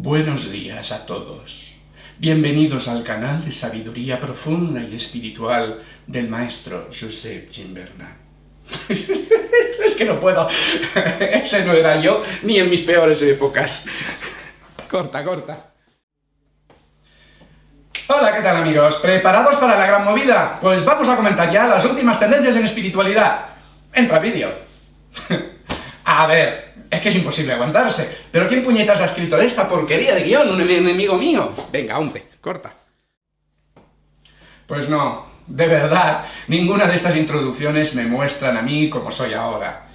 Buenos días a todos. Bienvenidos al canal de sabiduría profunda y espiritual del maestro Josep Gimbernat. Es que no puedo. Ese no era yo, ni en mis peores épocas. Corta. Hola, ¿qué tal, amigos? ¿Preparados para la gran movida? Pues vamos a comentar ya las últimas tendencias en espiritualidad. Entra vídeo. A ver, es que es imposible aguantarse. ¿Pero quién puñetas ha escrito esta porquería de guión? ¿Un enemigo mío? Venga, hombre, corta. Pues no, de verdad, ninguna de estas introducciones me muestran a mí como soy ahora.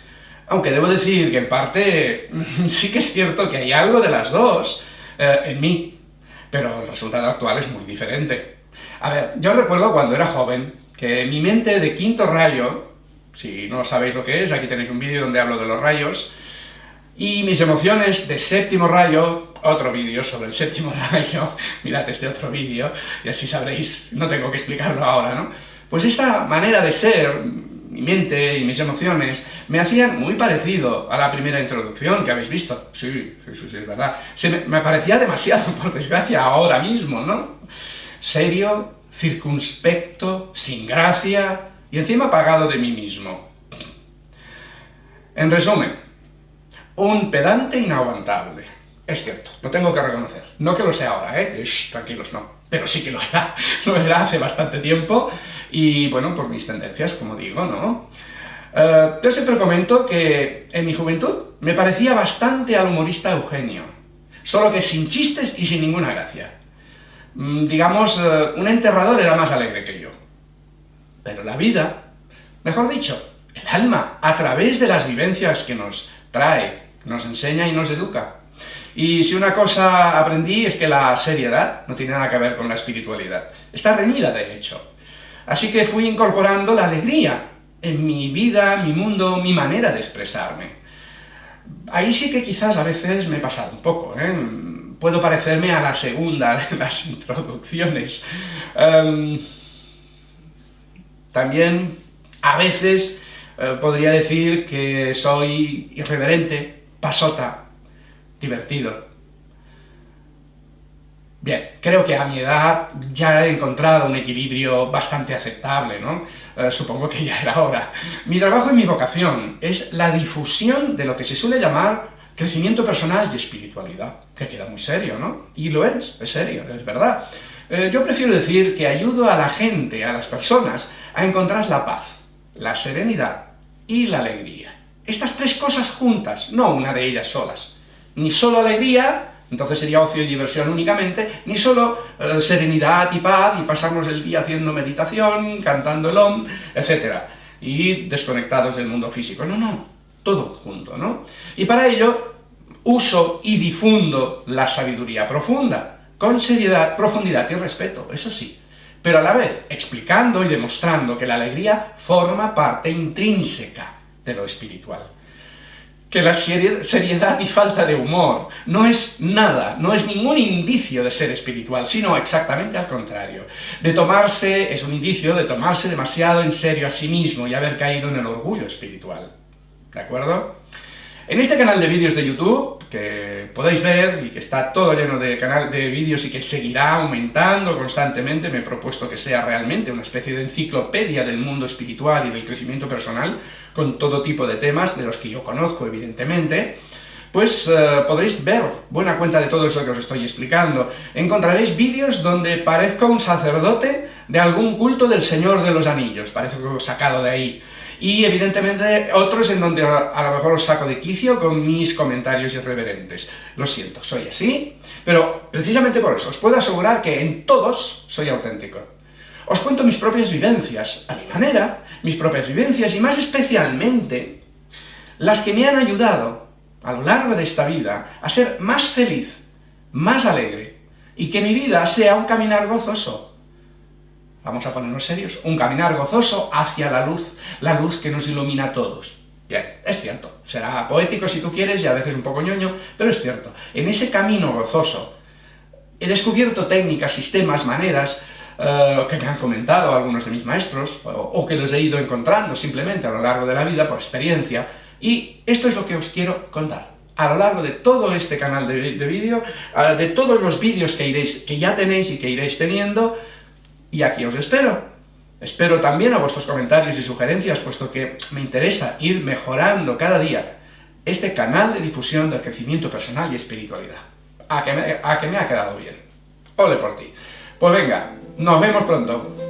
Aunque debo decir que en parte sí que es cierto que hay algo de las dos en mí, pero el resultado actual es muy diferente. A ver, yo recuerdo cuando era joven que mi mente de quinto rayo, si no sabéis lo que es, aquí tenéis un vídeo donde hablo de los rayos, y mis emociones de séptimo rayo, otro vídeo sobre el séptimo rayo, mirad este otro vídeo, y así sabréis, no tengo que explicarlo ahora, ¿no? Pues esta manera de ser, mi mente y mis emociones, me hacían muy parecido a la primera introducción que habéis visto. Sí, es verdad. Me parecía demasiado, por desgracia, ahora mismo, ¿no? Serio, circunspecto, sin gracia, y encima pagado de mí mismo. En resumen, un pedante inaguantable. Es cierto, lo tengo que reconocer. No que lo sea ahora, ¿eh? Tranquilos, no. Pero sí que lo era. Lo era hace bastante tiempo y, bueno, por mis tendencias, como digo, ¿no? Yo siempre comento que en mi juventud me parecía bastante al humorista Eugenio. Solo que sin chistes y sin ninguna gracia. Digamos, un enterrador era más alegre que yo. Pero la vida, mejor dicho, el alma, a través de las vivencias que nos trae, nos enseña y nos educa. Y si una cosa aprendí es que la seriedad no tiene nada que ver con la espiritualidad. Está reñida, de hecho. Así que fui incorporando la alegría en mi vida, mi mundo, mi manera de expresarme. Ahí sí que quizás a veces me he pasado un poco, ¿eh? Puedo parecerme a la segunda de las introducciones. También, a veces, podría decir que soy irreverente, pasota, divertido. Bien, creo que a mi edad ya he encontrado un equilibrio bastante aceptable, ¿no? Supongo que ya era hora. Mi trabajo y mi vocación es la difusión de lo que se suele llamar crecimiento personal y espiritualidad, que queda muy serio, ¿no? Y lo es serio, es verdad. Yo prefiero decir que ayudo a la gente, a las personas, a encontrar la paz, la serenidad y la alegría. Estas tres cosas juntas, no una de ellas solas. Ni solo alegría, entonces sería ocio y diversión únicamente, ni solo serenidad y paz, y pasarnos el día haciendo meditación, cantando el Om, etc. Y desconectados del mundo físico. No, todo junto, ¿no? Y para ello, uso y difundo la sabiduría profunda, con seriedad, profundidad y respeto, eso sí, pero a la vez explicando y demostrando que la alegría forma parte intrínseca de lo espiritual. Que la seriedad y falta de humor no es nada, no es ningún indicio de ser espiritual, sino exactamente al contrario. Es un indicio de tomarse demasiado en serio a sí mismo y haber caído en el orgullo espiritual. ¿De acuerdo? En este canal de vídeos de YouTube, que podéis ver y que está todo lleno de vídeos y que seguirá aumentando constantemente, me he propuesto que sea realmente una especie de enciclopedia del mundo espiritual y del crecimiento personal, con todo tipo de temas, de los que yo conozco, evidentemente, pues podréis ver buena cuenta de todo eso que os estoy explicando. Encontraréis vídeos donde parezco un sacerdote de algún culto del Señor de los Anillos, parezco sacado de ahí. Y evidentemente otros en donde a lo mejor os saco de quicio con mis comentarios irreverentes. Lo siento, soy así, pero precisamente por eso os puedo asegurar que en todos soy auténtico. Os cuento mis propias vivencias, a mi manera, mis propias vivencias y más especialmente las que me han ayudado a lo largo de esta vida a ser más feliz, más alegre y que mi vida sea un caminar gozoso. Vamos a ponernos serios, un caminar gozoso hacia la luz que nos ilumina a todos. Bien, es cierto, será poético si tú quieres y a veces un poco ñoño, pero es cierto, en ese camino gozoso he descubierto técnicas, sistemas, maneras que me han comentado algunos de mis maestros o que los he ido encontrando simplemente a lo largo de la vida por experiencia, y esto es lo que os quiero contar. a lo largo de todo este canal de vídeo, de todos los vídeos que ya tenéis y que iréis teniendo, y aquí os espero. Espero también a vuestros comentarios y sugerencias, puesto que me interesa ir mejorando cada día este canal de difusión del crecimiento personal y espiritualidad. A que me ha quedado bien. Ole por ti. Pues venga, nos vemos pronto.